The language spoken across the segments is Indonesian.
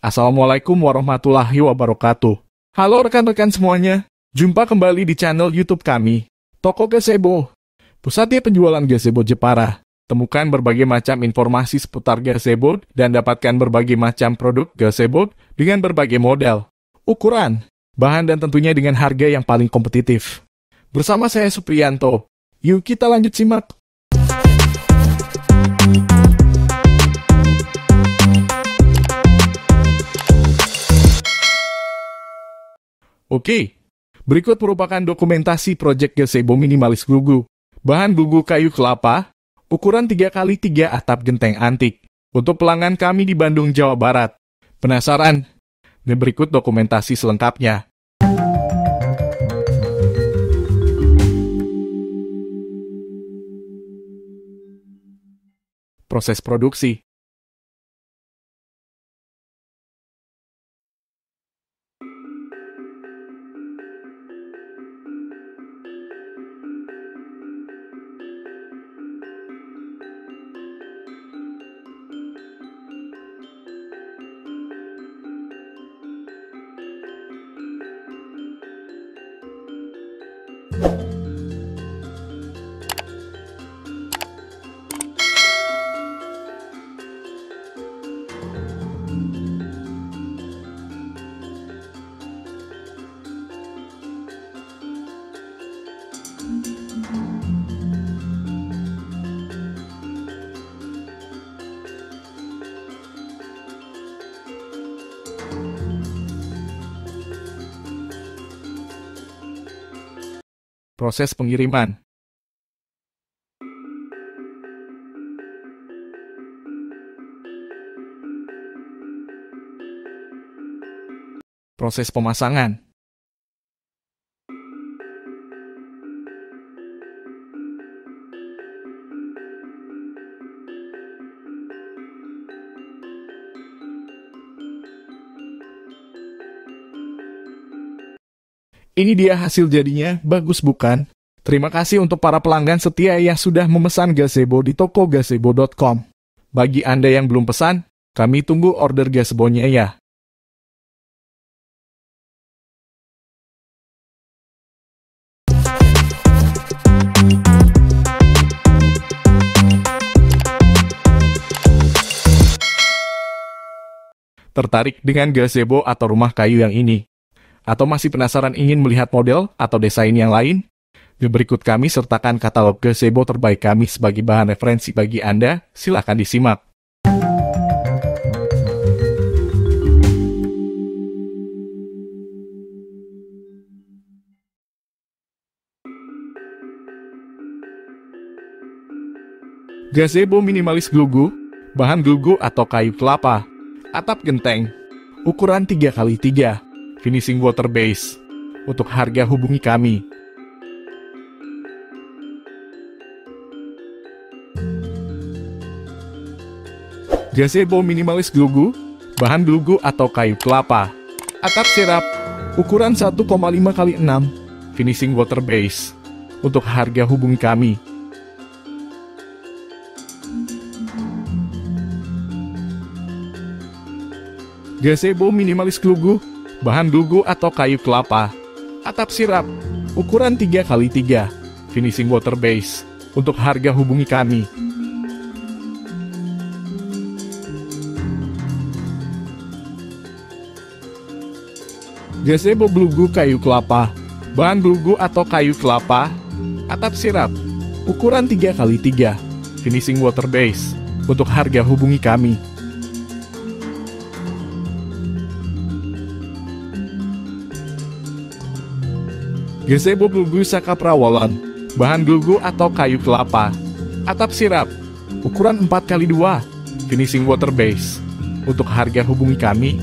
Assalamualaikum warahmatullahi wabarakatuh. Halo rekan-rekan semuanya, jumpa kembali di channel YouTube kami, Toko Gazebo, pusatnya penjualan gazebo Jepara. Temukan berbagai macam informasi seputar gazebo dan dapatkan berbagai macam produk gazebo dengan berbagai model, ukuran, bahan dan tentunya dengan harga yang paling kompetitif. Bersama saya Supriyanto, yuk kita lanjut simak. Oke, berikut merupakan dokumentasi proyek gazebo minimalis Glugu. Bahan Glugu kayu kelapa, ukuran 3x3 atap genteng antik. Untuk pelanggan kami di Bandung, Jawa Barat. Penasaran? Dan berikut dokumentasi selengkapnya. Proses produksi. Proses pengiriman. Proses pemasangan. Ini dia hasil jadinya, bagus bukan? Terima kasih untuk para pelanggan setia yang sudah memesan gazebo di tokogazebo.com. Bagi Anda yang belum pesan, kami tunggu order gazebonya ya. Tertarik dengan gazebo atau rumah kayu yang ini? Atau masih penasaran ingin melihat model atau desain yang lain? Berikut kami sertakan katalog gazebo terbaik kami sebagai bahan referensi bagi Anda, silakan disimak. Gazebo minimalis Glugu, bahan Glugu atau kayu kelapa, atap genteng, ukuran 3x3. Finishing water base. Untuk harga hubungi kami. Gazebo minimalis Glugu, bahan Glugu atau kayu kelapa, atap sirap, ukuran 1,5x6, finishing water base. Untuk harga hubungi kami. Gazebo minimalis Glugu, bahan Glugu atau kayu kelapa, atap sirap, ukuran 3x3, finishing water base. Untuk harga hubungi kami. Gazebo Glugu kayu kelapa, bahan Glugu atau kayu kelapa, atap sirap, ukuran 3x3, finishing water base. Untuk harga hubungi kami. Gazebo Glugu Saka Prawolan, bahan Glugu atau kayu kelapa, atap sirap, ukuran 4x2, finishing water base. Untuk harga hubungi kami.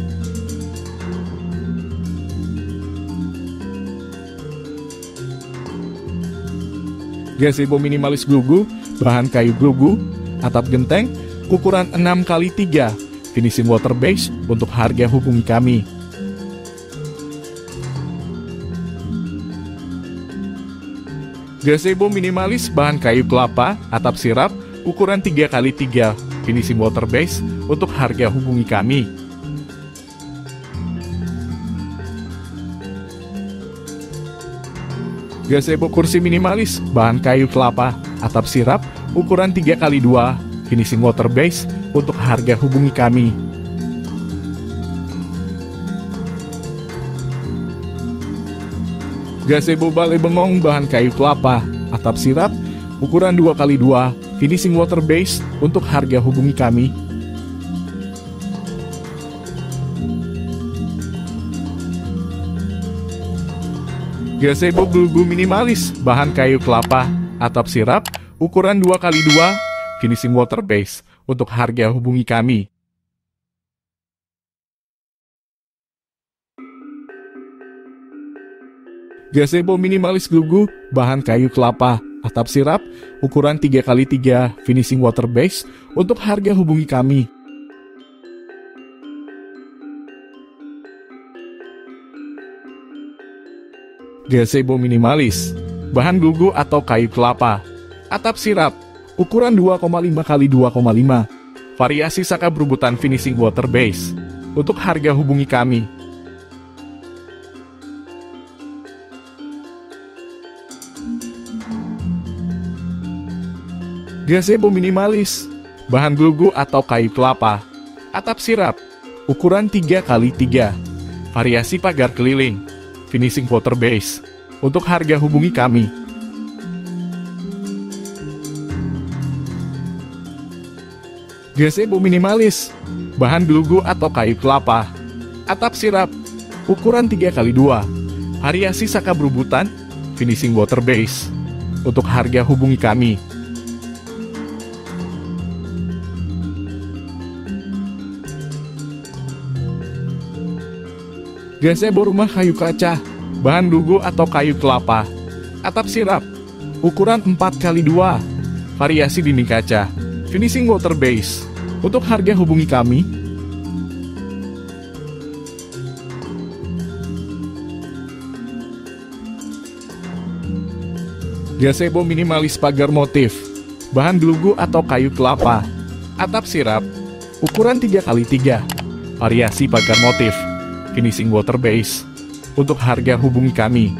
Gazebo minimalis Glugu, bahan kayu Glugu, atap genteng, ukuran 6x3, finishing water base. Untuk harga hubungi kami. Gazebo minimalis bahan kayu kelapa, atap sirap, ukuran 3x3, finishing water base. Untuk harga hubungi kami. Gazebo kursi minimalis, bahan kayu kelapa, atap sirap, ukuran 3x2, finishing water base, untuk harga hubungi kami. Gazebo balai bengong, bahan kayu kelapa, atap sirap, ukuran 2x2, finishing water base, untuk harga hubungi kami. Gazebo glugu minimalis, bahan kayu kelapa, atap sirap, ukuran 2x2, finishing water base, untuk harga hubungi kami. Gazebo minimalis glugu, bahan kayu kelapa, atap sirap, ukuran 3x3, finishing water base, untuk harga hubungi kami. Gazebo minimalis, bahan glugu atau kayu kelapa, atap sirap, ukuran 2,5x2,5, variasi saka berubutan finishing water base, untuk harga hubungi kami. Gazebo minimalis, bahan glugu atau kayu kelapa, atap sirap, ukuran 3x3, variasi pagar keliling, finishing water base, untuk harga hubungi kami. Gazebo minimalis, bahan glugu atau kayu kelapa, atap sirap, ukuran 3x2, variasi saka berubutan, finishing water base, untuk harga hubungi kami. Gazebo rumah kayu kaca, bahan glugu atau kayu kelapa, atap sirap, ukuran 4x2, variasi dinding kaca, finishing water base, untuk harga hubungi kami. Gazebo minimalis pagar motif, bahan glugu atau kayu kelapa, atap sirap, ukuran 3x3, variasi pagar motif, finishing water base, untuk harga hubungi kami.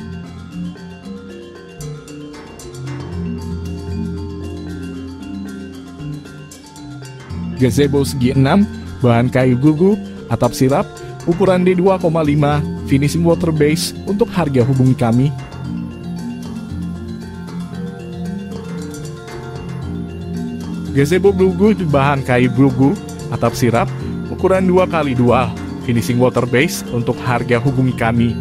Gazebo segi 6, bahan kayu glugu, atap sirap, ukuran D2,5, finishing water base, untuk harga hubungi kami. Gazebo glugu, bahan kayu glugu, atap sirap, ukuran 2x2, finishing water base, untuk harga hubungi kami.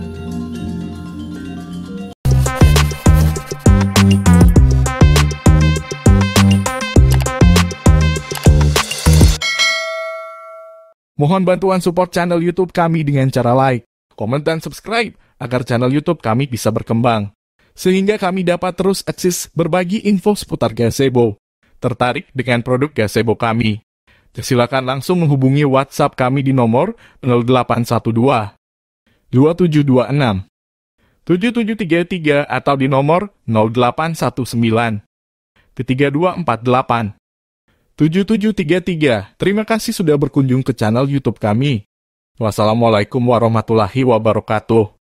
Mohon bantuan support channel YouTube kami dengan cara like, komen, dan subscribe, agar channel YouTube kami bisa berkembang, sehingga kami dapat terus eksis berbagi info seputar gazebo. Tertarik dengan produk gazebo kami? Silakan langsung menghubungi WhatsApp kami di nomor 0812 2726 7733 atau di nomor 0819 3248 7733. Terima kasih sudah berkunjung ke channel YouTube kami. Wassalamualaikum warahmatullahi wabarakatuh.